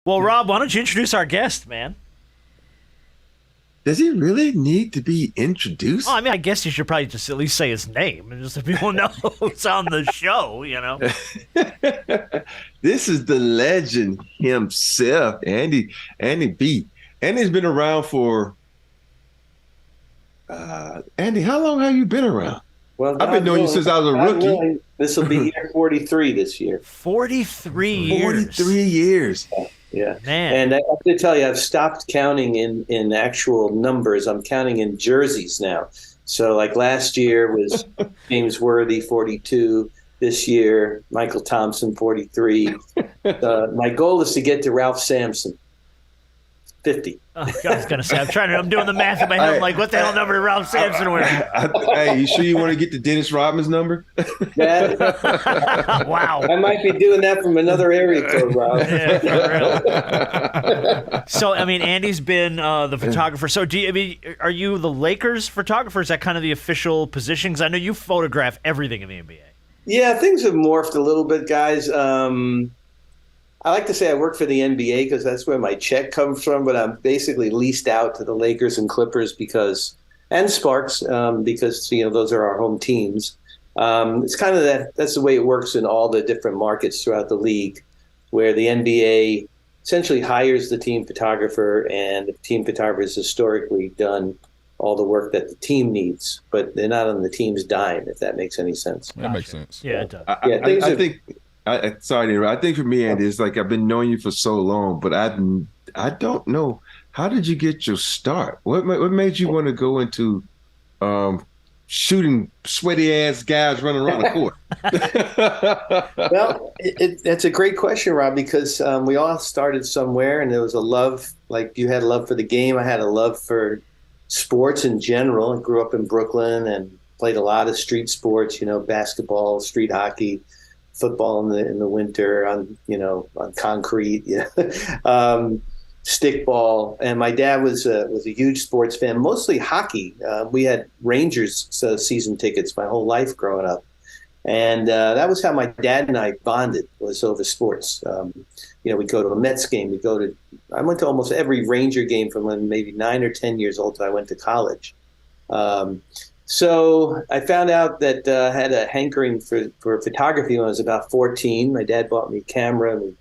Well, Rob, why don't you introduce our guest, man? Does he really need to be introduced? Oh, I mean, I guess you should probably just at least say his name, and just so people know who's on the show, you know? This is the legend himself, Andy B. Andy's been around for Andy, how long have you been around? Well, I've been knowing you since I was a rookie. This will be year 43 this year. 43 years. 43 years. Yeah. Man. And I have to tell you, I've stopped counting in actual numbers. I'm counting in jerseys now. So like last year was James Worthy, 42. This year, Michael Thompson, 43. My goal is to get to Ralph Sampson, 50. Oh, I was going to say, I'm doing the math in my head. I'm like, what the hell number did Ralph Sampson wear? Hey, you sure you want to get the Dennis Rodman's number? Wow. I might be doing that from another area code, Rob. Yeah, for real. So, I mean, Andy's been the photographer. So, are you the Lakers photographer? Is that kind of the official position? Because I know you photograph everything in the NBA. Yeah, things have morphed a little bit, guys. I like to say I work for the NBA because that's where my check comes from, but I'm basically leased out to the Lakers and Clippers and Sparks because those are our home teams. It's kind of that's the way it works in all the different markets throughout the league, where the NBA essentially hires the team photographer, and the team photographer has historically done all the work that the team needs, but they're not on the team's dime, if that makes any sense. That makes sense. Yeah, it does. I think. Sorry, I think for me, Andy, it's like I've been knowing you for so long, but I don't know. How did you get your start? What made you want to go into shooting sweaty ass guys running around the court? Well, that's a great question, Rob, because we all started somewhere, and there was a love. Like you had a love for the game, I had a love for sports in general. I grew up in Brooklyn and played a lot of street sports. Basketball, street hockey, football in the winter on concrete, stickball. And my dad was a huge sports fan, mostly hockey. We had Rangers season tickets my whole life growing up, and that was how my dad and I bonded, was over sports. We'd go to a Mets game. I went to almost every Ranger game from when maybe 9 or 10 years old till I went to college. So I found out that I had a hankering for photography when I was about 14. My dad bought me a camera, and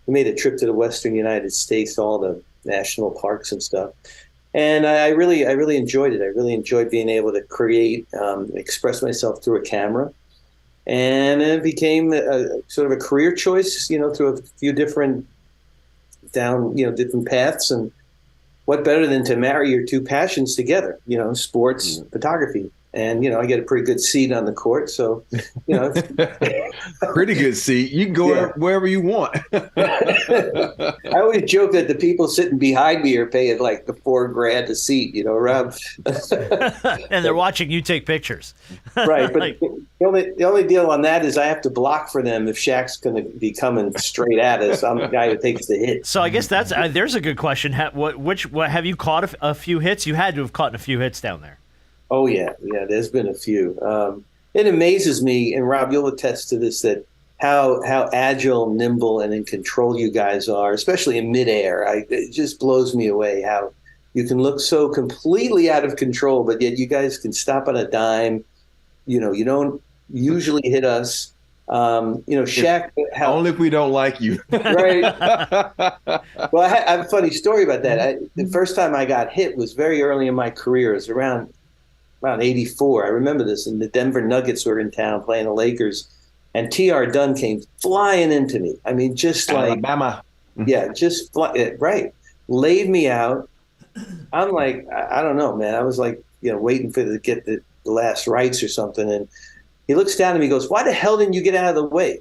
we made a trip to the Western United States, to all the national parks and stuff. And I really enjoyed it. I really enjoyed being able to create, express myself through a camera. And it became sort of a career choice, through a few different paths. And what better than to marry your two passions together, sports, photography. And, I get a pretty good seat on the court. So, Pretty good seat. You can go wherever you want. I always joke that the people sitting behind me are paying like the $4,000 a seat, Rob. And they're watching you take pictures. Right. But the only deal on that is I have to block for them if Shaq's going to be coming straight at us. I'm the guy who takes the hit. So I guess there's a good question. What have you caught a few hits? You had to have caught a few hits down there. Oh, yeah. Yeah, there's been a few. It amazes me, and Rob, you'll attest to this, that how agile, nimble, and in control you guys are, especially in midair. It just blows me away how you can look so completely out of control, but yet you guys can stop on a dime. You don't usually hit us. Shaq. Only if we don't like you. Right. Well, I have a funny story about that. The first time I got hit was very early in my career. It was around 84. I remember this, and the Denver Nuggets were in town playing the Lakers, and T.R. Dunn came flying into me. I mean, just like Alabama. Yeah, just right. Laid me out. I'm like, I don't know, man. I was like, waiting for to get the last rites or something, and he looks down at me and goes, "Why the hell didn't you get out of the way?"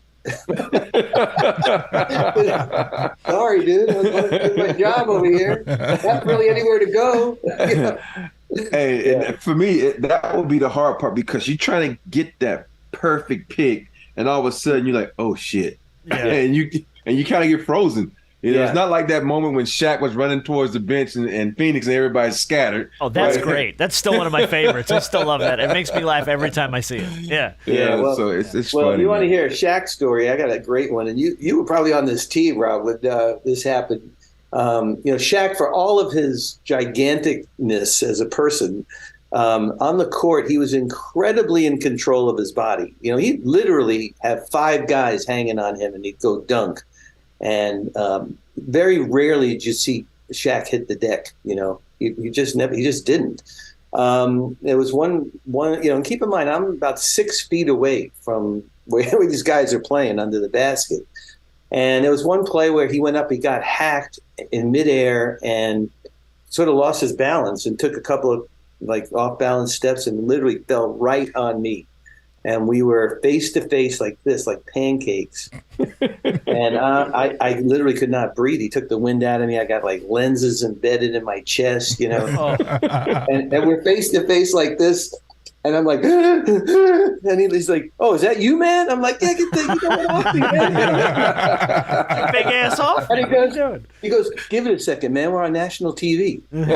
Sorry, dude. I was going to do my job over here. Not really anywhere to go. Hey, and for me, that would be the hard part, because you're trying to get that perfect pick, and all of a sudden you're like, "Oh shit!" Yeah. and you kind of get frozen. You know, it's not like that moment when Shaq was running towards the bench and Phoenix and everybody's scattered. Oh, that's great. That's still one of my favorites. I still love that. It makes me laugh every time I see it. Yeah. Well, so it's well, funny. If you want to hear a Shaq story, I got a great one. And you were probably on this team, Rob, when this happened. Shaq, for all of his giganticness as a person, on the court, he was incredibly in control of his body. He'd literally have 5 guys hanging on him and he'd go dunk. And very rarely did you see Shaq hit the deck. He just didn't. There was one. And keep in mind, I'm about 6 feet away from where these guys are playing under the basket. And there was one play where he went up, he got hacked in midair and sort of lost his balance and took a couple of off balance steps and literally fell right on me. And we were face to face like this, like pancakes. And I literally could not breathe. He took the wind out of me. I got lenses embedded in my chest, and we're face to face like this. And I'm like, and he's like, "Oh, is that you, man?" I'm like, "Yeah, get off me, man." Big ass off. And he goes, "Give it a second, man. We're on national TV." Let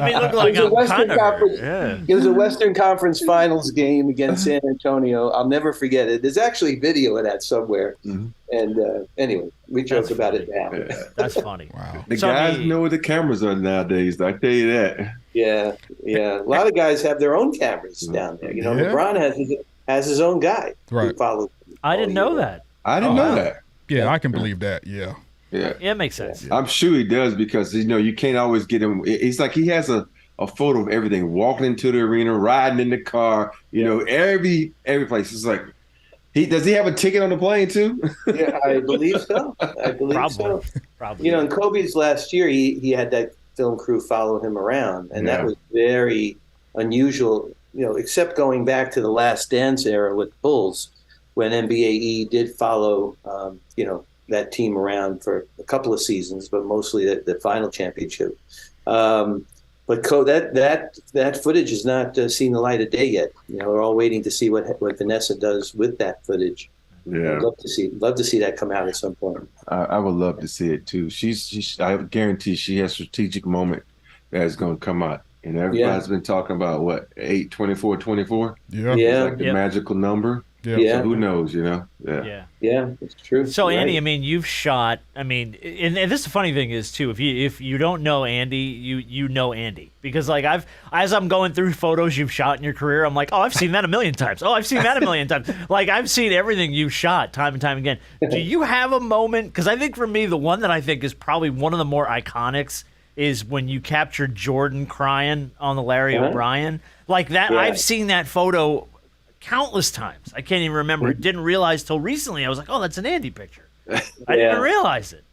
me look like I'm kind of. It was a Western Conference Finals game against San Antonio. I'll never forget it. There's actually video of that somewhere. Mm-hmm. And anyway, we joke about it now. Yeah. That's funny. Wow. The guys know where the cameras are nowadays. I tell you that. Yeah. A lot of guys have their own cameras down there. LeBron has his own guy who follows him. I didn't know that. I didn't know that. Yeah, I can believe that. Yeah. Yeah, it makes sense. Yeah. I'm sure he does because you can't always get him. It's like he has a photo of everything, walking into the arena, riding in the car. Every place. It's like, does he have a ticket on the plane too? Yeah, I believe so. Probably. In Kobe's last year, he had that film crew follow him around, and that was very unusual. Except going back to the Last Dance era with the Bulls, when NBAE did follow, that team around for a couple of seasons, but mostly the final championship. But that footage has not seen the light of day yet. We're all waiting to see what Vanessa does with that footage. Yeah, I'd love to see that come out at some point. I would love to see it too. I guarantee she has a strategic moment that is going to come out. And everybody's been talking about what 8/24/24. Yeah, it's the magical number. Yeah. So who knows? Yeah, it's true. So Andy, I mean, you've shot. I mean, and this the funny thing is too. If you don't know Andy, you know Andy because as I'm going through photos you've shot in your career, I'm like, oh, I've seen that a million times. Oh, I've seen that a million times. Like I've seen everything you've shot time and time again. Do you have a moment? Because I think for me, the one that I think is probably one of the more iconics is when you captured Jordan crying on the Larry O'Brien. Like that, I've seen that photo countless times. I can't even remember. Didn't realize till recently. I was like, oh, that's an Andy picture. I didn't even realize it.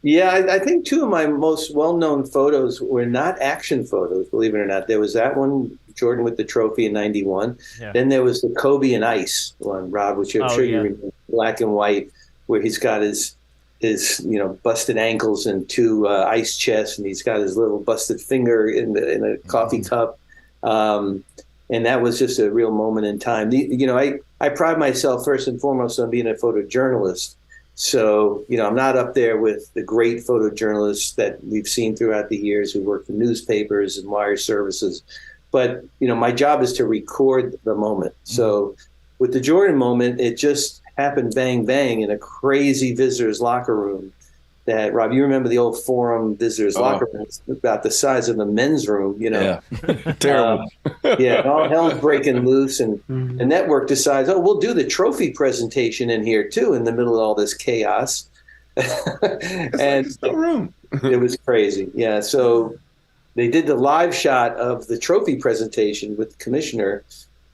Yeah, I think 2 of my most well-known photos were not action photos, believe it or not. There was that one, Jordan with the trophy in 91. Yeah. Then there was the Kobe and Ice one, Rob, which I'm sure you remember, black and white, where he's got his busted ankles and 2 ice chests, and he's got his little busted finger in a coffee cup. And that was just a real moment in time. I pride myself first and foremost on being a photojournalist. So, I'm not up there with the great photojournalists that we've seen throughout the years who work for newspapers and wire services. But, my job is to record the moment. So with the Jordan moment, it just happened bang, bang in a crazy visitors locker room. That, Rob, you remember the old Forum visitors locker room? It's about the size of the men's room, Yeah, terrible. And all hell's breaking loose, and the network decides, we'll do the trophy presentation in here too, in the middle of all this chaos. And no room. It was crazy. Yeah, so they did the live shot of the trophy presentation with the commissioner,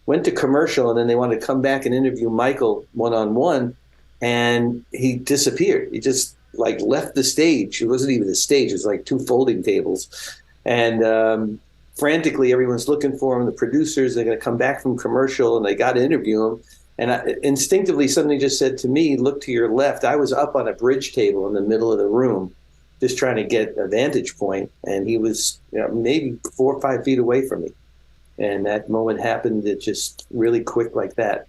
went to commercial, and then they wanted to come back and interview Michael one-on-one, and he disappeared. He just left the stage. It wasn't even a stage. It was like 2 folding tables. And frantically, everyone's looking for him. The producers, they're going to come back from commercial, and they got to interview him. And instinctively, something just said to me, look to your left. I was up on a bridge table in the middle of the room, just trying to get a vantage point. And he was maybe 4 or 5 feet away from me. And that moment happened. It just really quick like that.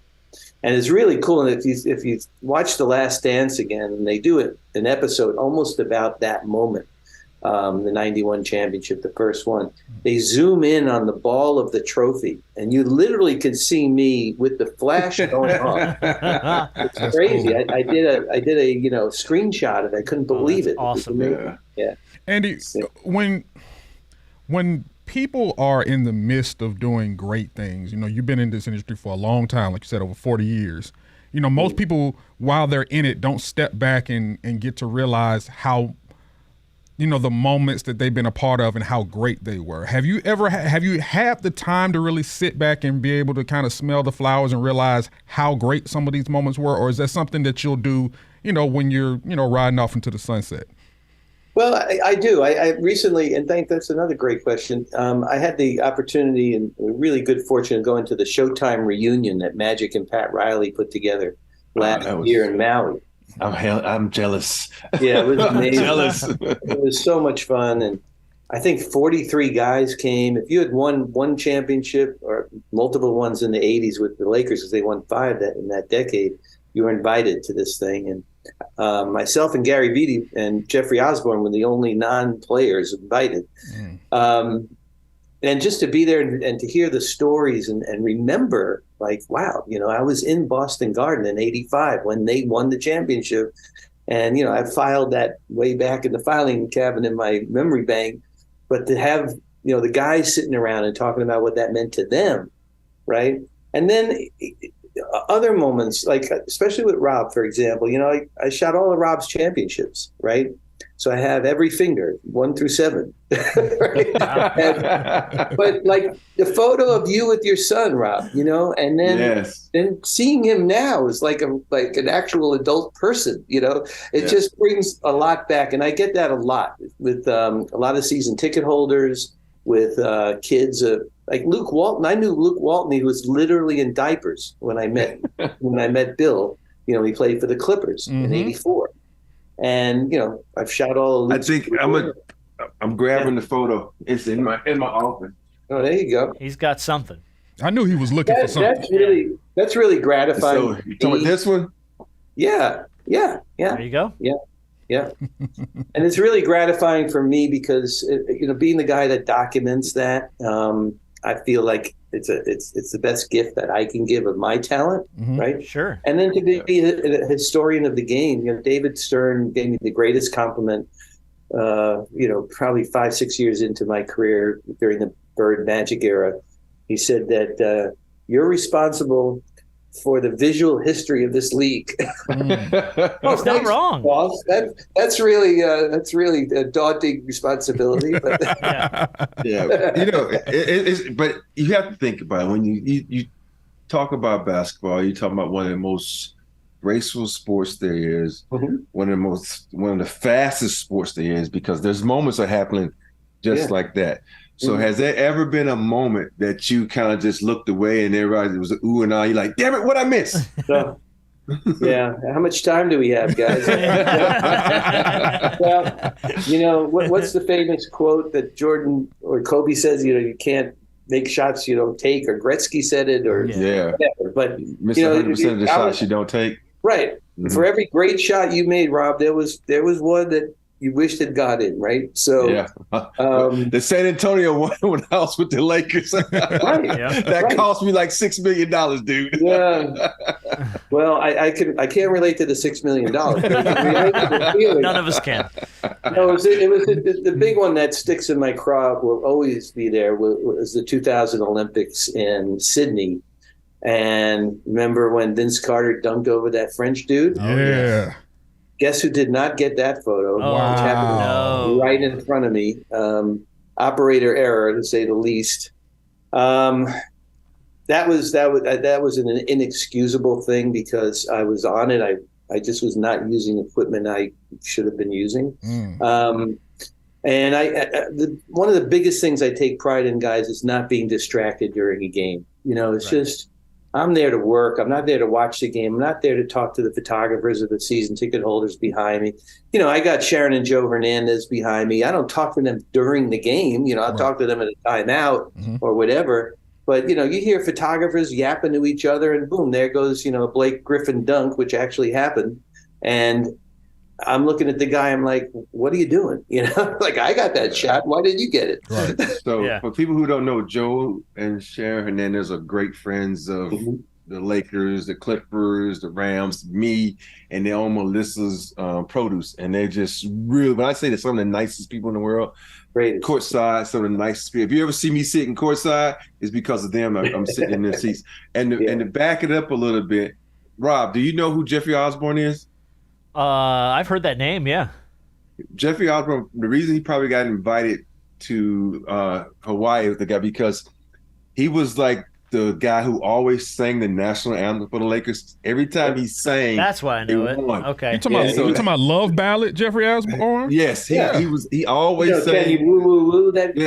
And it's really cool. And if you watch The Last Dance again, and they do an episode almost about that moment, the 91 championship, the first one, they zoom in on the ball of the trophy, and you literally could see me with the flash going on. It's crazy. Cool. I did a screenshot of it. I couldn't believe it. Awesome. Yeah. Andy, when people are in the midst of doing great things, you've been in this industry for a long time, like you said, over 40 years. Most people, while they're in it, don't step back and get to realize how, the moments that they've been a part of and how great they were. Have you had the time to really sit back and be able to kind of smell the flowers and realize how great some of these moments were? Or is that something that you'll do, when you're, riding off into the sunset? Well, I do. I recently, and that's another great question. I had the opportunity and really good fortune of going to the Showtime reunion that Magic and Pat Riley put together last year in Maui. I'm jealous. Yeah, it was amazing. Jealous. It was so much fun, and I think 43 guys came. If you had won one championship or multiple ones in the 80s with the Lakers, because they won 5 in that decade, you were invited to this thing. And myself and Gary Vitti and Jeffrey Osborne were the only non-players invited. And just to be there and to hear the stories and remember, like, wow, I was in Boston Garden in '85 when they won the championship. And, I filed that way back in the filing cabinet in my memory bank. But to have, the guys sitting around and talking about what that meant to them, right? And then other moments, like especially with Rob, for example, I shot all of Rob's championships, right? So I have every finger, 1 through 7. Right? But like the photo of you with your son, Rob, and then then seeing him now is like an actual adult person, it just brings a lot back. And I get that a lot with a lot of season ticket holders, with kids like Luke Walton. I knew Luke Walton. He was literally in diapers when I met Bill. He played for the Clippers in '84. And I've shot all. I think I'm grabbing the photo. It's in my office. Oh, there you go. He's got something. I knew he was looking for something. That's really gratifying. So you talking about this one? Yeah. There you go. Yeah. And it's really gratifying for me because being the guy that documents that, I feel like it's the best gift that I can give of my talent, right? Sure. And then to be a historian of the game, David Stern gave me the greatest compliment, probably 5-6 years into my career during the Bird Magic era. He said that you're responsible for the visual history of this league. It's not wrong. Boss. That's really a daunting responsibility. But but you have to think about it. When you talk about basketball, you talk about one of the most graceful sports there is, one of the fastest sports there is, because there's moments are happening just like that. So has there ever been a moment that you kind of just looked away and everybody, it was an ooh and ah, you're like, damn it, what I missed? Yeah. How much time do we have, guys? Well, what's the famous quote that Jordan or Kobe says, you can't make shots you don't take, or Gretzky said it, or whatever. But miss 100% of the shots you don't take. Right. For every great shot you made, Rob, there was one that you wished had got in, right? So the San Antonio one when I was with the Lakers, that cost me like $6 million, dude. Yeah. Well, I can't relate to the $6 million. None of us can. No, it was the big one that sticks in my craw, will always be there, was the 2000 Olympics in Sydney. And remember when Vince Carter dunked over that French dude? Yeah. Guess who did not get that photo? Which happened right in front of me. Operator error, to say the least. That was an inexcusable thing because I was on it. I just was not using equipment I should have been using. And one of the biggest things I take pride in, guys, is not being distracted during a game. It's just, I'm there to work. I'm not there to watch the game. I'm not there to talk to the photographers or the season ticket holders behind me. I got Sharon and Joe Hernandez behind me. I don't talk to them during the game. I'll talk to them at a timeout or whatever. But, you hear photographers yapping to each other and boom, there goes, a Blake Griffin dunk, which actually happened. And I'm looking at the guy, I'm like, what are you doing? Like, I got that shot. Why didn't you get it? Right. So for people who don't know, Joel and Sharon Hernandez are great friends of the Lakers, the Clippers, the Rams, me, and they own Melissa's produce. And they're just really, when I say they're some of the nicest people in the world, Great. Courtside, some of the nicest people. If you ever see me sitting courtside, it's because of them. I'm sitting in their seats. And to back it up a little bit, Rob, do you know who Jeffrey Osborne is? I've heard that name, yeah. Jeffrey Osborne, the reason he probably got invited to Hawaii with the guy, because he was like the guy who always sang the national anthem for the Lakers. Every time he sang, that's why I knew it. Won. Okay. You talking about Love Ballad, Jeffrey Osborne? Yes, he always sang. Can you woo woo woo? That's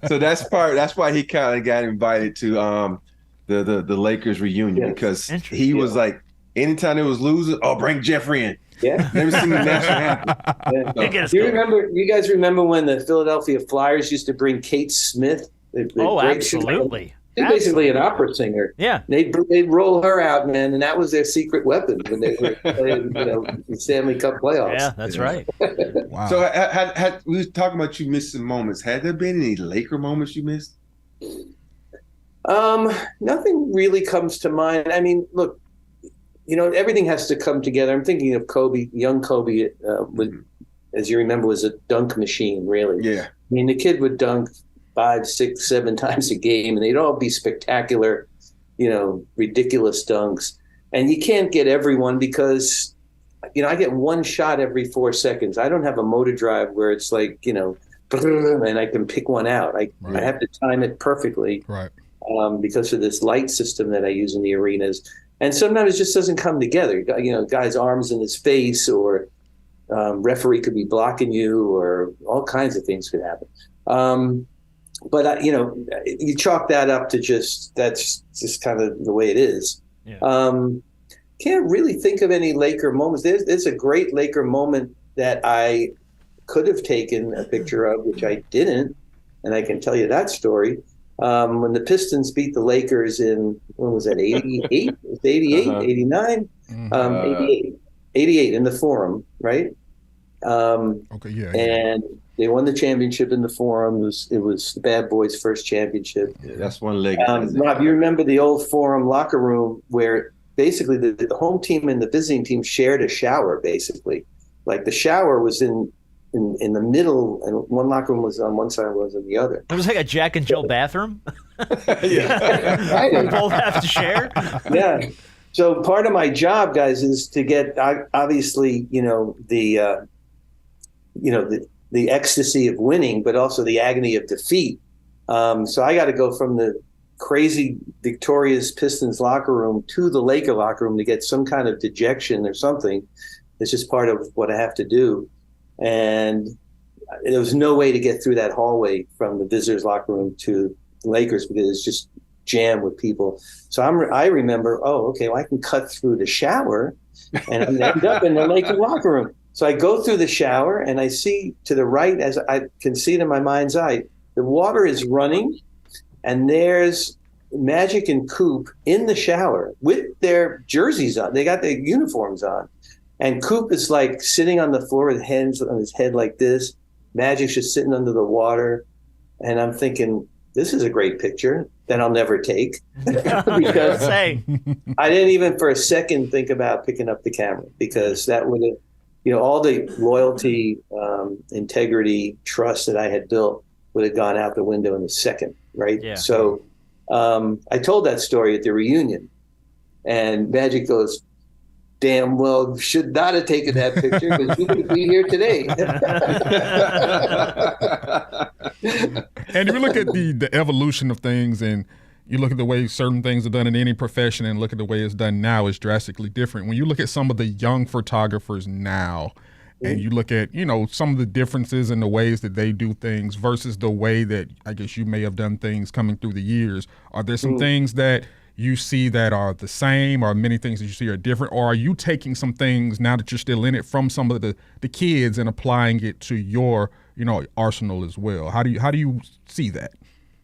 So that's why he kind of got invited to the Lakers reunion, because he was like, anytime it was losing, bring Jeffrey in. Yeah. Never seen the national anthem. Yeah. You guys remember when the Philadelphia Flyers used to bring Kate Smith? Absolutely. She's basically an opera singer. Yeah. They'd roll her out, man, and that was their secret weapon when they were playing, the Stanley Cup playoffs. Yeah, that's right. Wow. So we were talking about you missing moments. Had there been any Laker moments you missed? Nothing really comes to mind. I mean, look, everything has to come together. I'm thinking of Kobe, young Kobe, as you remember, was a dunk machine, really. Yeah. I mean, the kid would dunk 5, 6, 7 times a game, and they'd all be spectacular, ridiculous dunks. And you can't get everyone because, I get one shot every 4 seconds. I don't have a motor drive where it's like, and I can pick one out. I have to time it perfectly. Right. Because of this light system that I use in the arenas. And sometimes it just doesn't come together. Guy's arms in his face, or referee could be blocking you, or all kinds of things could happen. But you chalk that up to that's just kind of the way it is. Yeah. Can't really think of any Laker moments. There's a great Laker moment that I could have taken a picture of, which I didn't, and I can tell you that story. When the Pistons beat the Lakers in, when was that, 88? 88, 89? 88 in the Forum, right? Okay, yeah. And they won the championship in the Forum. It was the Bad Boys' first championship. Yeah, that's one leg. Rob, you remember the old Forum locker room where basically the home team and the visiting team shared a shower, basically. Like the shower was in the middle, and one locker room was on one side, was on the other. It was like a Jack and Jill bathroom. Yeah. We both have to share. Yeah. So part of my job, guys, is to get obviously, the ecstasy of winning, but also the agony of defeat. So I got to go from the crazy victorious Pistons locker room to the Laker locker room to get some kind of dejection or something. It's just part of what I have to do. And there was no way to get through that hallway from the visitors' locker room to the Lakers because it's just jammed with people. So I remember, I can cut through the shower and I'm end up in the Laker locker room. So I go through the shower and I see to the right, as I can see it in my mind's eye, the water is running and there's Magic and Coop in the shower with their jerseys on. They got their uniforms on. And Coop is like sitting on the floor with hands on his head like this. Magic's just sitting under the water. And I'm thinking, this is a great picture that I'll never take. Because I didn't even for a second think about picking up the camera, because that would have, all the loyalty, integrity, trust that I had built would have gone out the window in a second, right? Yeah. So I told that story at the reunion. And Magic goes, damn well should not have taken that picture because you would be here today. And if you look at the evolution of things, and you look at the way certain things are done in any profession and look at the way it's done now, is drastically different. When you look at some of the young photographers now, and you look at, some of the differences in the ways that they do things versus the way that I guess you may have done things coming through the years, are there some things that you see that are the same, or many things that you see are different, or are you taking some things now that you're still in it from some of the kids and applying it to your arsenal as well? How do you see that?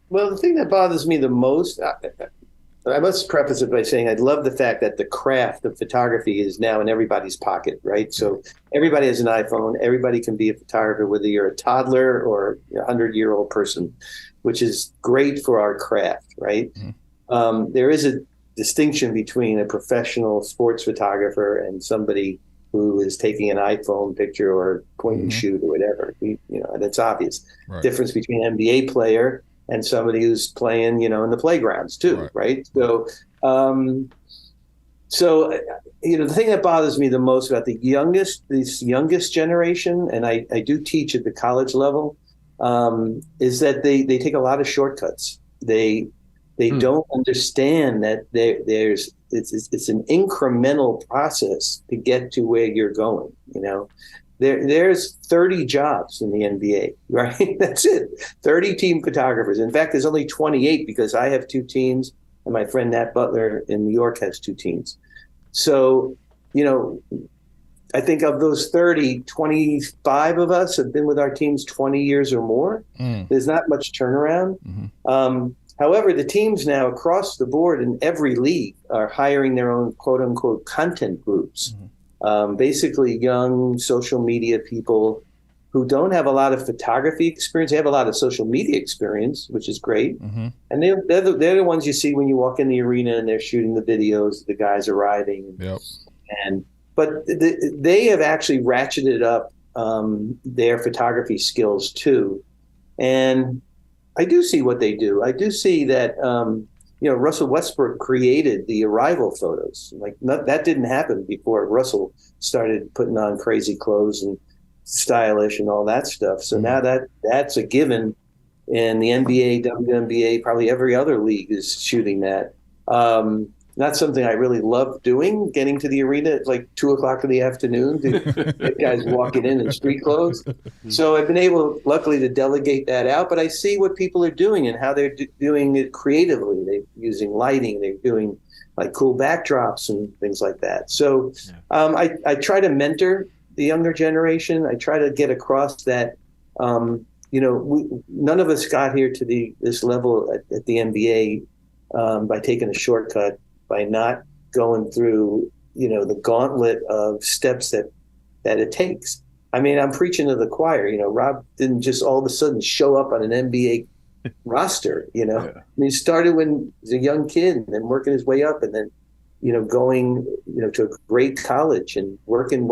Well, the thing that bothers me the most, I must preface it by saying I love the fact that the craft of photography is now in everybody's pocket, right? So everybody has an iPhone. Everybody can be a photographer, whether you're a toddler or a 100-year-old person, which is great for our craft, right? There is a distinction between a professional sports photographer and somebody who is taking an iPhone picture or point and shoot or whatever. And it's obvious. Right. Difference between an NBA player and somebody who's playing, in the playgrounds too, right? So, the thing that bothers me the most about this youngest generation, and I do teach at the college level, is that they take a lot of shortcuts. They don't understand that it's an incremental process to get to where you're going. There's 30 jobs in the NBA, right? That's it. 30 team photographers. In fact, there's only 28 because I have 2 teams and my friend Nat Butler in New York has 2 teams. So, I think of those 30, 25 of us have been with our teams 20 years or more. There's not much turnaround. However, the teams now across the board in every league are hiring their own quote unquote content groups. Basically young social media people who don't have a lot of photography experience. They have a lot of social media experience, which is great. And they're the ones you see when you walk in the arena and they're shooting the videos, the guys arriving. But they have actually ratcheted up their photography skills too. And I do see what they do. I do see that, Russell Westbrook created the arrival photos. That didn't happen before Russell started putting on crazy clothes and stylish and all that stuff. So now that's a given, and the NBA, WNBA, probably every other league is shooting that. Not something I really love doing, getting to the arena at 2:00 in the afternoon to get guys walking in street clothes. So I've been able, luckily, to delegate that out. But I see what people are doing and how they're doing it creatively. They're using lighting. They're doing cool backdrops and things like that. So I try to mentor the younger generation. I try to get across that, none of us got here to this level at the NBA by taking a shortcut, by not going through, the gauntlet of steps that it takes. I mean, I'm preaching to the choir. Rob didn't just all of a sudden show up on an NBA roster. I mean, he started when he was a young kid and then working his way up and then, going, to a great college and working.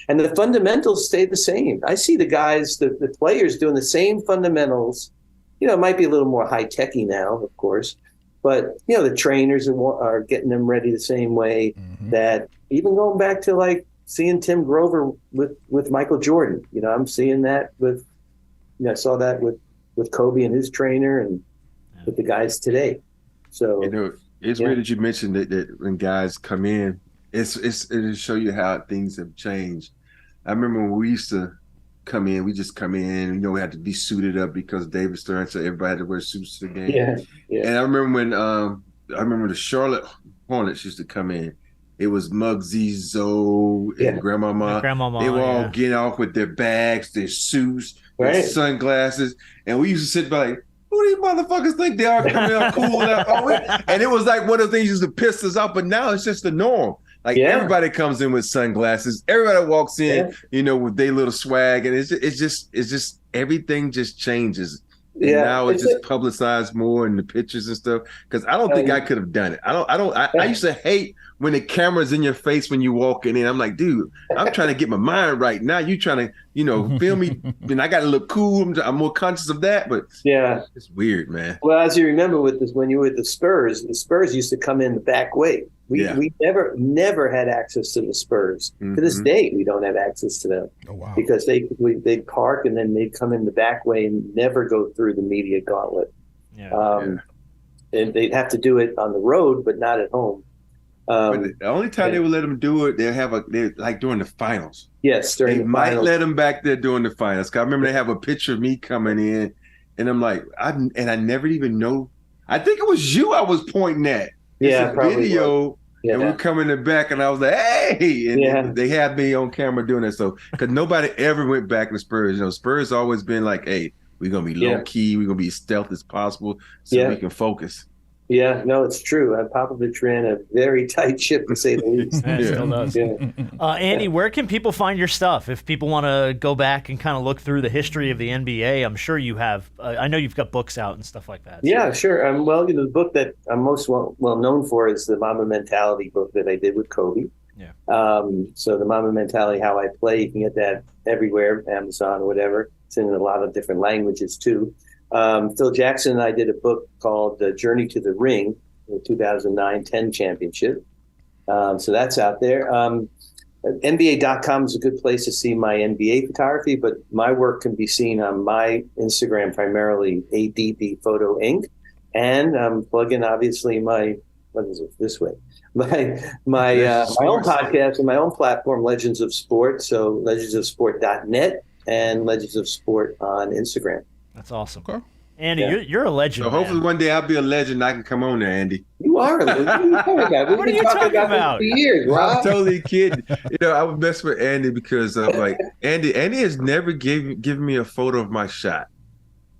And the fundamentals stay the same. I see the guys, the players doing the same fundamentals. It might be a little more high-techy now, of course. But, the trainers are getting them ready the same way that even going back to seeing Tim Grover with Michael Jordan, I'm seeing that I saw that with Kobe and his trainer and with the guys today. So, it's weird that you mentioned that when guys come in, it'll show you how things have changed. I remember when we used to come in, we had to be suited up because David Stern said everybody had to wear suits to the game. And I remember when the Charlotte Hornets used to come in, it was Muggsy, Zoe, and Grandmama. They were all getting off with their bags, their suits, their sunglasses, and we used to sit by who do these motherfuckers think they are coming out cool? And it was one of the things used to piss us off, but now it's just the norm. Everybody comes in with sunglasses. Everybody walks in, with their little swag, and it's just everything just changes. And now it's just publicized more in the pictures and stuff. Because I don't think I could have done it. I used to hate when the camera's in your face when you walking in. I'm like, dude, I'm trying to get my mind right now. You trying to, film me, and I got to look cool. I'm more conscious of that, but it's weird, man. Well, as you remember when you were with the Spurs used to come in the back way. We never had access to the Spurs. To this day, we don't have access to them. Oh, wow. Because they'd park and then they'd come in the back way and never go through the media gauntlet. And they'd have to do it on the road, but not at home. But the only time they would let them do it, they're like during the finals. Yes, during the finals. They might let them back there during the finals. 'Cause I remember they have a picture of me coming in, and I'm like, I never even know. I think it was you I was pointing at. It's a video, and we're coming in the back, and I was like, hey! And they had me on camera doing that. So, because nobody ever went back to Spurs. Spurs always been like, hey, We're gonna be Yeah. low key. We're gonna be as stealth as possible so Yeah. we can focus. Yeah, no, it's true. Popovich ran a very tight ship, to say the least. Yeah, it still does. Yeah. Andy, where can people find your stuff? If people want to go back and kind of look through the history of the NBA, I'm sure you have. I know you've got books out and stuff like that. So. Yeah, sure. Well, the book that I'm most well known for is the Mamba Mentality book that I did with Kobe. Yeah. So the Mamba Mentality, How I Play, you can get that everywhere, Amazon or whatever. It's in a lot of different languages too. Phil Jackson and I did a book called Journey to the Ring, the 2009 10 championship. So that's out there. NBA.com is a good place to see my NBA photography, but my work can be seen on my Instagram, primarily ADB Photo Inc. And I'm plugging, obviously, my own podcast and my own platform, Legends of Sport. So legendsofsport.net and Legends of Sport on Instagram. That's awesome. Okay. Andy, Yeah. you're a legend. So hopefully man. one day I'll be a legend. I can come on there, Andy. You are. What are you talking about? We've What are been you talking talking about about? this for years, I'm Rob. totally kidding. I would mess with Andy because of Andy has never given me a photo of my shot.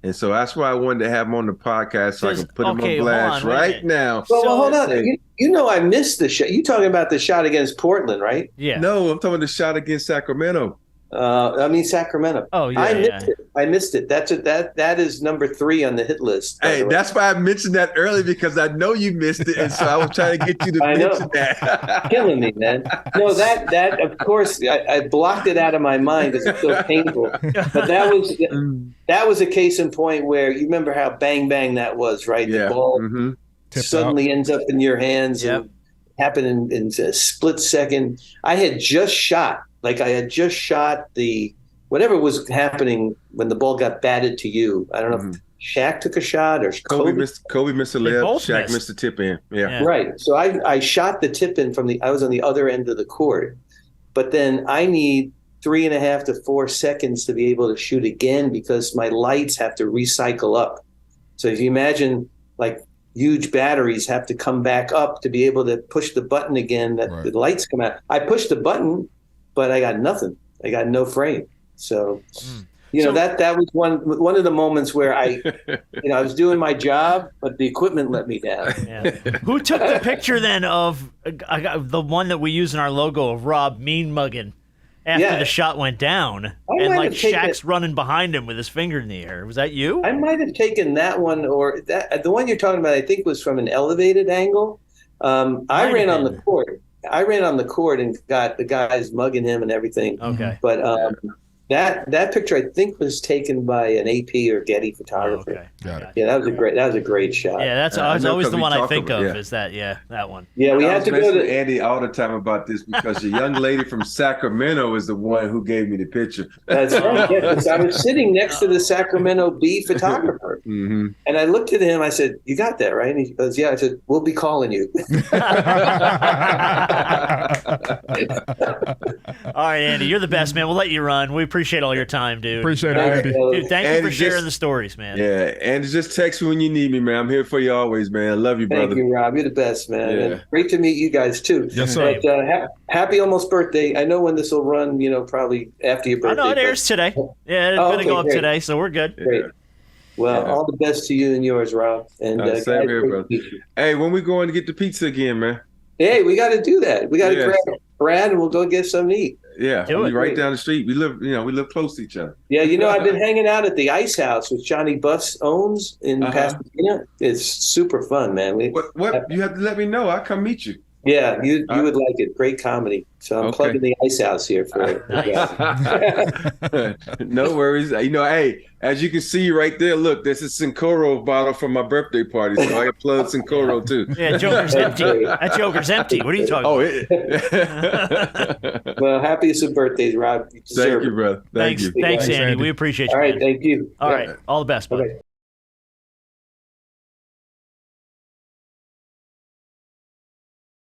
And so that's why I wanted to have him on the podcast so I can put him Okay, on hold blast on, wait a right minute. now. Well, So- hold on. I missed the shot. You talking about the shot against Portland, right? Yeah. No, I'm talking about the shot against Sacramento. Sacramento. Oh, yeah. I missed it. I missed it. That is number 3 on the hit list. by Hey, the way. that's why I mentioned that early because I know you missed it, and so I was trying to get you to I know. mention that. killing me, man. No, that of course I blocked it out of my mind because it's so painful. But that was a case in point where you remember how bang bang that was, right? Yeah. The ball Mm-hmm. Tipped suddenly ends up in your hands Yep. and happened in a split second. I had just shot the whatever was happening when the ball got batted to you. I don't know if Shaq took a shot or Kobe missed a layup. both Shaq missed. missed the tip in. Yeah. Yeah. Right. So I shot the tip in I was on the other end of the court, but then I need 3.5 to 4 seconds to be able to shoot again because my lights have to recycle up. So if you imagine like huge batteries have to come back up to be able to push the button again, that Right. the lights come out. I pushed the button, but I got nothing. I got no frame. So, So- that was one of the moments where I was doing my job, but the equipment let me down. Yeah. Who took the picture then of the one that we use in our logo of Rob mean mugging after Yeah. the shot went down might and like have taken Shaq's running behind him with his finger in the air? Was that you? I might have taken that one, or the one you're talking about. I think was from an elevated angle. I Might ran have on the been. court. I ran on the court and got the guys mugging him and everything. Okay. But that picture I think was taken by an AP or Getty Oh, photographer. okay. Got it. Yeah, that was a great shot. Yeah, that's I know always 'cause the we one I talk think about- of. yeah. Is that that one? Yeah, we I had was to go messing with to. Andy all the time about this because the young lady from Sacramento is the one who gave me the picture. That's right. Yeah, 'cause I was sitting next to the Sacramento Bee photographer, Mm-hmm. and I looked at him. I said, "You got that right?" And he goes, "Yeah." I said, "We'll be calling you." All right, Andy, you're the best, man. We'll let you run. We appreciate all your time, dude. Appreciate it, Thanks, Andy. fellas. Dude, thank you Andy, for sharing just- the stories, man. Yeah, and just text me when you need me, man. I'm here for you always, man. I love you, brother. Thank you, Rob. You're the best, man. Yeah. And great to meet you guys too. Yes, sir. But, happy almost birthday. I know when this will run. Probably after your I birthday. know it but- airs today. Yeah, it's Oh, gonna okay, go up great. today, so we're good. Great. Well, Yeah. all the best to you and yours, Rob. And Same guys, here, great to brother. meet you. Hey, when we going to get the pizza again, man? Hey, we got to do that. We got to Yes. grab Brad and we'll go get something to eat. Yeah, Do we it. right down the street. We live close to each other. Yeah, I've been hanging out at the Ice House, which Johnny Buss owns in Uh-huh. Pasadena. It's super fun, man. What? You have to let me know. I'll come meet you. Yeah, you would like it. Great comedy. So I'm Okay. plugging the Ice House here for No worries. Hey, as you can see right there, look, this is Sincoro bottle from my birthday party, so I plugged Sincoro too. Yeah, Joker's empty. That Joker's empty. What are you talking Oh, about? Well, happiest of birthdays, Rob. You deserve Thank you, it. brother. Thank Thanks, you. thanks, Thanks, Andy. Andy. We appreciate you. All right, man. thank you. All Yeah. right, all the best, buddy. Okay.